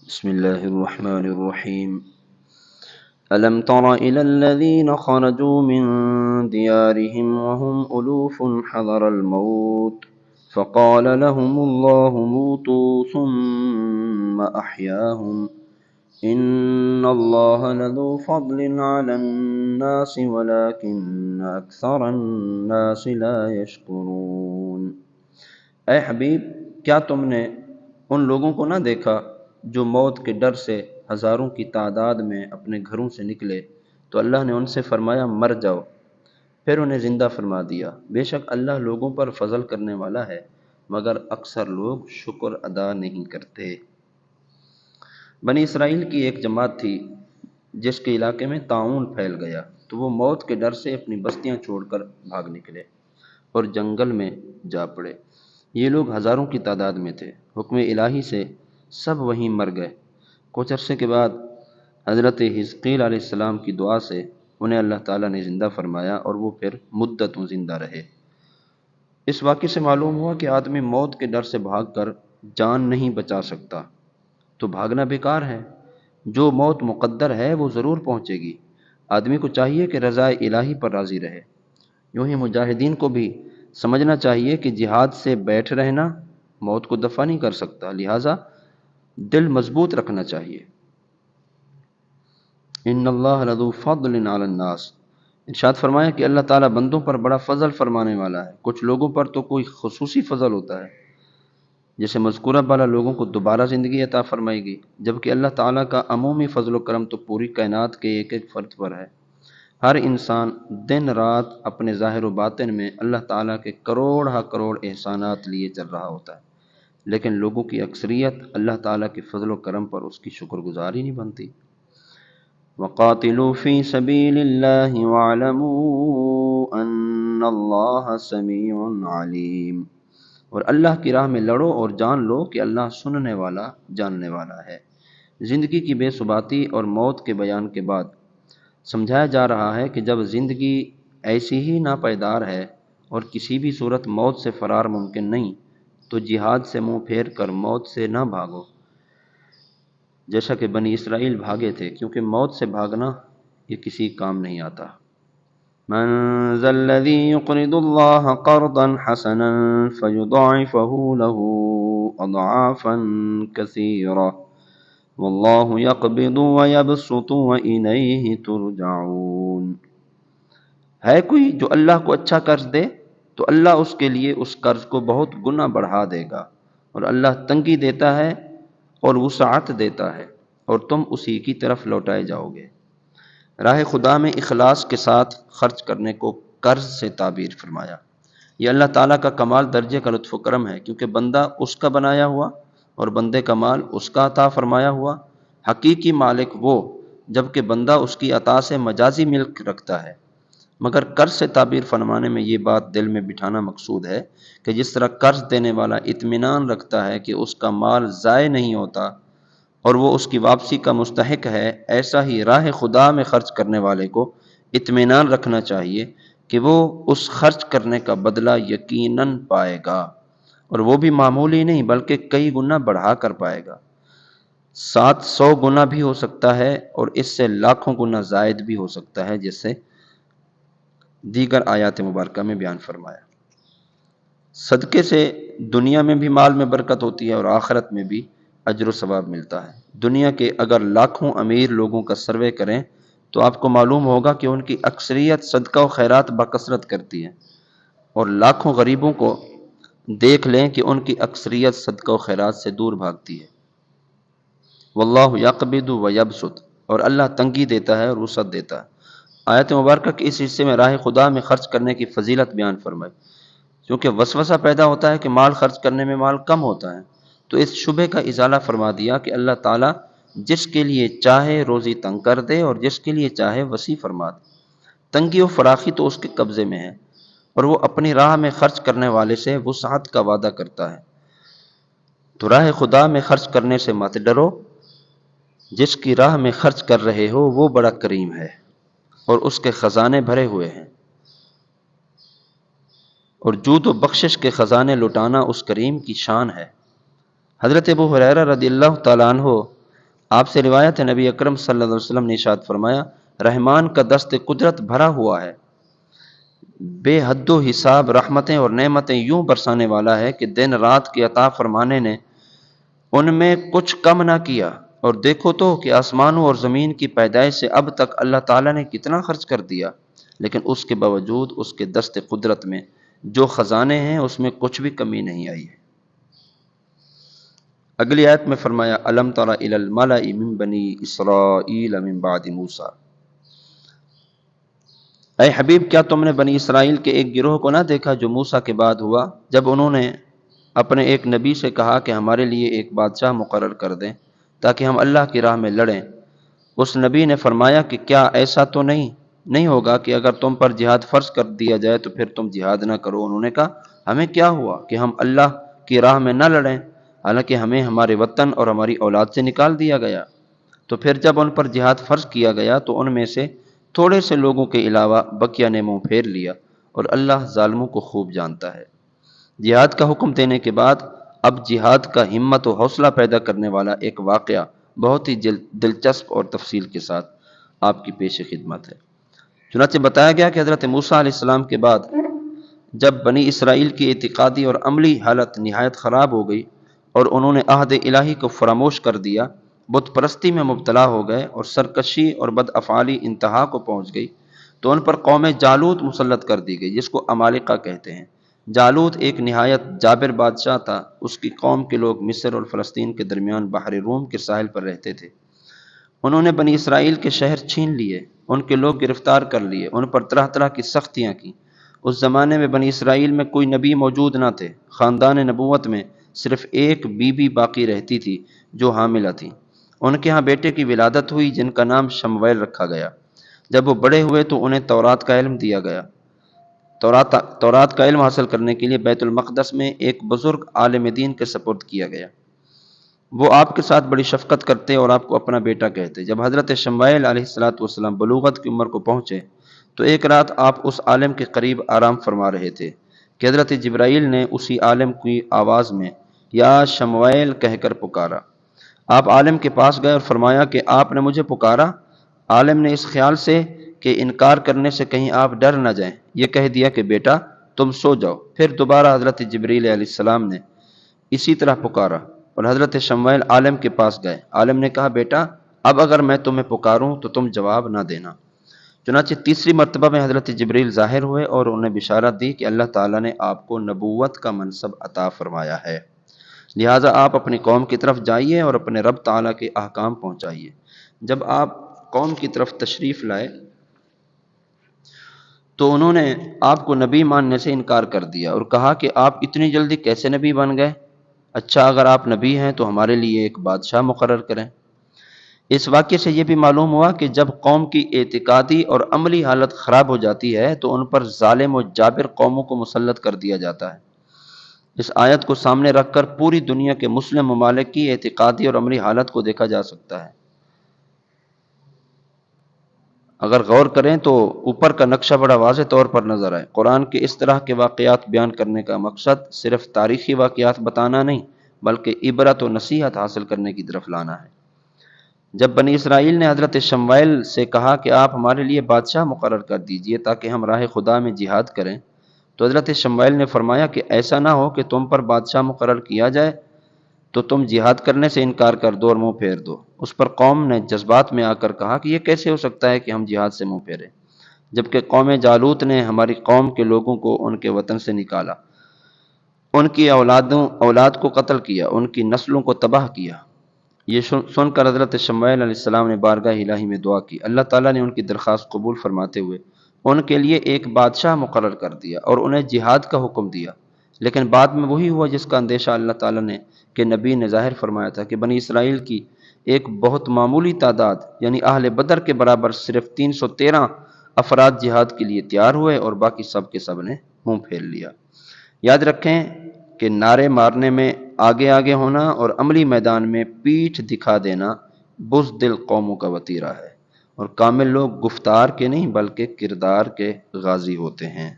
بسم الله الرحمن الرحيم. ألم تر إلى الذين خرجوا من ديارهم وهم ألوف حذر الموت فقال لهم الله موتوا ثم أحياهم إن الله لذو فضل على الناس ولكن أكثر الناس لا يشكرون۔ اے حبیب، کیا تم نے ان لوگوں کو نہ دیکھا جو موت کے ڈر سے ہزاروں کی تعداد میں اپنے گھروں سے نکلے تو اللہ نے ان سے فرمایا مر جاؤ، پھر انہیں زندہ فرما دیا۔ بے شک اللہ لوگوں پر فضل کرنے والا ہے، مگر اکثر لوگ شکر ادا نہیں کرتے۔ بنی اسرائیل کی ایک جماعت تھی جس کے علاقے میں طاعون پھیل گیا، تو وہ موت کے ڈر سے اپنی بستیاں چھوڑ کر بھاگ نکلے اور جنگل میں جا پڑے۔ یہ لوگ ہزاروں کی تعداد میں تھے۔ حکم الہی سے سب وہیں مر گئے۔ کچھ عرصے کے بعد حضرت حزقیل علیہ السلام کی دعا سے انہیں اللہ تعالیٰ نے زندہ فرمایا اور وہ پھر مدتوں زندہ رہے۔ اس واقعے سے معلوم ہوا کہ آدمی موت کے ڈر سے بھاگ کر جان نہیں بچا سکتا تو بھاگنا بیکار ہے۔ جو موت مقدر ہے وہ ضرور پہنچے گی۔ آدمی کو چاہیے کہ رضا الہی پر راضی رہے۔ یوں ہی مجاہدین کو بھی سمجھنا چاہیے کہ جہاد سے بیٹھ رہنا موت کو دفع نہیں کر سکتا، لہٰذا دل مضبوط رکھنا چاہیے۔ ان اللہ لذو فضل علی الناس، ارشاد فرمایا کہ اللہ تعالیٰ بندوں پر بڑا فضل فرمانے والا ہے۔ کچھ لوگوں پر تو کوئی خصوصی فضل ہوتا ہے، جیسے مذکورہ بالا لوگوں کو دوبارہ زندگی عطا فرمائے گی، جبکہ اللہ تعالیٰ کا عمومی فضل و کرم تو پوری کائنات کے ایک ایک فرد پر ہے۔ ہر انسان دن رات اپنے ظاہر و باطن میں اللہ تعالیٰ کے کروڑ ہا کروڑ احسانات لیے چل رہا ہوتا ہے، لیکن لوگوں کی اکثریت اللہ تعالیٰ کے فضل و کرم پر اس کی شکر گزار ہی نہیں بنتی۔ وَقَاتِلُوا فِي سَبِيلِ اللَّهِ وَاعْلَمُوا أَنَّ اللَّهَ سَمِيعٌ عَلِيمٌ، اور اللہ کی راہ میں لڑو اور جان لو کہ اللہ سننے والا جاننے والا ہے۔ زندگی کی بے ثباتی اور موت کے بیان کے بعد سمجھایا جا رہا ہے کہ جب زندگی ایسی ہی ناپائیدار ہے اور کسی بھی صورت موت سے فرار ممکن نہیں، تو جہاد سے منہ پھیر کر موت سے نہ بھاگو، جیسا کہ بنی اسرائیل بھاگے تھے، کیونکہ موت سے بھاگنا یہ کسی کام نہیں آتا۔ من ذا الذی یقرض اللہ قرضا حسنا فیضاعفہ له اضعافا کثیرہ واللہ یقبض ویبسط وإلیہ ترجعون۔ ہے کوئی جو اللہ کو اچھا قرض دے تو اللہ اس کے لیے اس قرض کو بہت گنا بڑھا دے گا، اور اللہ تنگی دیتا ہے اور وسعت دیتا ہے، اور تم اسی کی طرف لوٹائے جاؤ گے۔ راہ خدا میں اخلاص کے ساتھ خرچ کرنے کو قرض سے تعبیر فرمایا۔ یہ اللہ تعالیٰ کا کمال درجے کا لطف و کرم ہے، کیونکہ بندہ اس کا بنایا ہوا اور بندے کا مال اس کا عطا فرمایا ہوا۔ حقیقی مالک وہ، جبکہ بندہ اس کی عطا سے مجازی ملک رکھتا ہے۔ مگر قرض سے تعبیر فرمانے میں یہ بات دل میں بٹھانا مقصود ہے کہ جس طرح قرض دینے والا اطمینان رکھتا ہے کہ اس کا مال ضائع نہیں ہوتا اور وہ اس کی واپسی کا مستحق ہے، ایسا ہی راہ خدا میں خرچ کرنے والے کو اطمینان رکھنا چاہیے کہ وہ اس خرچ کرنے کا بدلہ یقیناً پائے گا، اور وہ بھی معمولی نہیں بلکہ کئی گنا بڑھا کر پائے گا۔ 700 گنا بھی ہو سکتا ہے اور اس سے لاکھوں گنا زائد بھی ہو سکتا ہے، جیسے دیگر آیات مبارکہ میں بیان فرمایا۔ صدقے سے دنیا میں بھی مال میں برکت ہوتی ہے اور آخرت میں بھی اجر و ثواب ملتا ہے۔ دنیا کے اگر لاکھوں امیر لوگوں کا سروے کریں تو آپ کو معلوم ہوگا کہ ان کی اکثریت صدقہ و خیرات بکثرت کرتی ہے، اور لاکھوں غریبوں کو دیکھ لیں کہ ان کی اکثریت صدقہ و خیرات سے دور بھاگتی ہے۔ واللہ یقبض ویبسط، اور اللہ تنگی دیتا ہے اور وسعت دیتا ہے۔ آیت مبارکہ کے اس حصے میں راہ خدا میں خرچ کرنے کی فضیلت بیان فرمائی، کیونکہ وسوسہ پیدا ہوتا ہے کہ مال خرچ کرنے میں مال کم ہوتا ہے، تو اس شبہ کا ازالہ فرما دیا کہ اللہ تعالیٰ جس کے لیے چاہے روزی تنگ کر دے اور جس کے لیے چاہے وسیع فرما دے۔ تنگی و فراخی تو اس کے قبضے میں ہے، اور وہ اپنی راہ میں خرچ کرنے والے سے وسعت کا وعدہ کرتا ہے۔ تو راہ خدا میں خرچ کرنے سے مت ڈرو، جس کی راہ میں خرچ کر رہے ہو وہ بڑا کریم ہے اور اس کے خزانے بھرے ہوئے ہیں، اور جود و بخشش کے خزانے لٹانا اس کریم کی شان ہے۔ حضرت ابو ہریرہ رضی اللہ تعالیٰ عنہ آپ سے روایت ہے نبی اکرم صلی اللہ علیہ وسلم نے ارشاد فرمایا، رحمان کا دست قدرت بھرا ہوا ہے، بے حد و حساب رحمتیں اور نعمتیں یوں برسانے والا ہے کہ دن رات کے عطا فرمانے نے ان میں کچھ کم نہ کیا۔ اور دیکھو تو کہ آسمانوں اور زمین کی پیدائش سے اب تک اللہ تعالیٰ نے کتنا خرچ کر دیا، لیکن اس کے باوجود اس کے دست قدرت میں جو خزانے ہیں اس میں کچھ بھی کمی نہیں آئی ہے۔ اگلی آیت میں فرمایا، الم تر الی الملأ من بنی اسرائیل من بعد موسیٰ، اے حبیب کیا تم نے بنی اسرائیل کے ایک گروہ کو نہ دیکھا جو موسیٰ کے بعد ہوا، جب انہوں نے اپنے ایک نبی سے کہا کہ ہمارے لیے ایک بادشاہ مقرر کر دیں تاکہ ہم اللہ کی راہ میں لڑیں۔ اس نبی نے فرمایا کہ کیا ایسا تو نہیں ہوگا کہ اگر تم پر جہاد فرض کر دیا جائے تو پھر تم جہاد نہ کرو۔ انہوں نے کہا، ہمیں کیا ہوا کہ ہم اللہ کی راہ میں نہ لڑیں، حالانکہ ہمیں ہمارے وطن اور ہماری اولاد سے نکال دیا گیا۔ تو پھر جب ان پر جہاد فرض کیا گیا تو ان میں سے تھوڑے سے لوگوں کے علاوہ بقیہ نے منہ پھیر لیا، اور اللہ ظالموں کو خوب جانتا ہے۔ جہاد کا حکم دینے کے بعد اب جہاد کا ہمت و حوصلہ پیدا کرنے والا ایک واقعہ بہت ہی دلچسپ اور تفصیل کے ساتھ آپ کی پیش خدمت ہے۔ چنانچہ بتایا گیا کہ حضرت موسیٰ علیہ السلام کے بعد جب بنی اسرائیل کی اعتقادی اور عملی حالت نہایت خراب ہو گئی اور انہوں نے عہد الہی کو فراموش کر دیا، بت پرستی میں مبتلا ہو گئے اور سرکشی اور بد افعالی انتہا کو پہنچ گئی، تو ان پر قوم جالوت مسلط کر دی گئی، جس کو عمالقہ کہتے ہیں۔ جالوت ایک نہایت جابر بادشاہ تھا۔ اس کی قوم کے لوگ مصر اور فلسطین کے درمیان بحر روم کے ساحل پر رہتے تھے۔ انہوں نے بنی اسرائیل کے شہر چھین لیے، ان کے لوگ گرفتار کر لیے، ان پر طرح طرح کی سختیاں کی۔ اس زمانے میں بنی اسرائیل میں کوئی نبی موجود نہ تھے۔ خاندان نبوت میں صرف ایک بی بی باقی رہتی تھی جو حاملہ تھی۔ ان کے ہاں بیٹے کی ولادت ہوئی جن کا نام شمویل رکھا گیا۔ جب وہ بڑے ہوئے تو انہیں تورات کا علم دیا گیا۔ تورات کا علم حاصل کرنے کے لیے بیت المقدس میں ایک بزرگ عالم دین کے سپرد کیا گیا۔ وہ آپ کے ساتھ بڑی شفقت کرتے اور آپ کو اپنا بیٹا کہتے۔ جب حضرت شمویل علیہ السلام بلوغت کی عمر کو پہنچے تو ایک رات آپ اس عالم کے قریب آرام فرما رہے تھے کہ حضرت جبرائیل نے اسی عالم کی آواز میں یا شمویل کہہ کر پکارا۔ آپ عالم کے پاس گئے اور فرمایا کہ آپ نے مجھے پکارا۔ عالم نے اس خیال سے کہ انکار کرنے سے کہیں آپ ڈر نہ جائیں، یہ کہہ دیا کہ بیٹا تم سو جاؤ۔ پھر دوبارہ حضرت جبرائیل علیہ السلام نے اسی طرح پکارا اور حضرت شمویل عالم کے پاس گئے۔ عالم نے کہا، بیٹا اب اگر میں تمہیں پکاروں تو تم جواب نہ دینا۔ چنانچہ تیسری مرتبہ میں حضرت جبرائیل ظاہر ہوئے اور انہیں بشارت دی کہ اللہ تعالیٰ نے آپ کو نبوت کا منصب عطا فرمایا ہے، لہٰذا آپ اپنی قوم کی طرف جائیے اور اپنے رب تعالیٰ کے احکام پہنچائیے۔ جب آپ قوم کی طرف تشریف لائے تو انہوں نے آپ کو نبی ماننے سے انکار کر دیا اور کہا کہ آپ اتنی جلدی کیسے نبی بن گئے؟ اچھا اگر آپ نبی ہیں تو ہمارے لیے ایک بادشاہ مقرر کریں۔ اس واقعے سے یہ بھی معلوم ہوا کہ جب قوم کی اعتقادی اور عملی حالت خراب ہو جاتی ہے تو ان پر ظالم و جابر قوموں کو مسلط کر دیا جاتا ہے۔ اس آیت کو سامنے رکھ کر پوری دنیا کے مسلم ممالک کی اعتقادی اور عملی حالت کو دیکھا جا سکتا ہے۔ اگر غور کریں تو اوپر کا نقشہ بڑا واضح طور پر نظر آئے۔ قرآن کے اس طرح کے واقعات بیان کرنے کا مقصد صرف تاریخی واقعات بتانا نہیں بلکہ عبرت و نصیحت حاصل کرنے کی طرف لانا ہے۔ جب بنی اسرائیل نے حضرت شمویل سے کہا کہ آپ ہمارے لیے بادشاہ مقرر کر دیجئے تاکہ ہم راہ خدا میں جہاد کریں، تو حضرت شمویل نے فرمایا کہ ایسا نہ ہو کہ تم پر بادشاہ مقرر کیا جائے تو تم جہاد کرنے سے انکار کر دو اور منہ پھیر دو۔ اس پر قوم نے جذبات میں آ کر کہا کہ یہ کیسے ہو سکتا ہے کہ ہم جہاد سے منہ پھیریں، جبکہ قوم جالوت نے ہماری قوم کے لوگوں کو ان کے وطن سے نکالا، ان کی اولاد کو قتل کیا، ان کی نسلوں کو تباہ کیا۔ یہ سن کر حضرت شمویل علیہ السلام نے بارگاہ الہی میں دعا کی۔ اللہ تعالیٰ نے ان کی درخواست قبول فرماتے ہوئے ان کے لیے ایک بادشاہ مقرر کر دیا اور انہیں جہاد کا حکم دیا۔ لیکن بعد میں وہی ہوا جس کا اندیشہ اللہ تعالیٰ نے کہ نبی نے ظاہر فرمایا تھا کہ بنی اسرائیل کی ایک بہت معمولی تعداد یعنی اہل بدر کے برابر صرف 313 افراد جہاد کے لیے تیار ہوئے اور باقی سب کے سب نے منہ پھیر لیا۔ یاد رکھیں کہ نعرے مارنے میں آگے آگے ہونا اور عملی میدان میں پیٹھ دکھا دینا بزدل قوموں کا وتیرہ ہے، اور کامل لوگ گفتار کے نہیں بلکہ کردار کے غازی ہوتے ہیں۔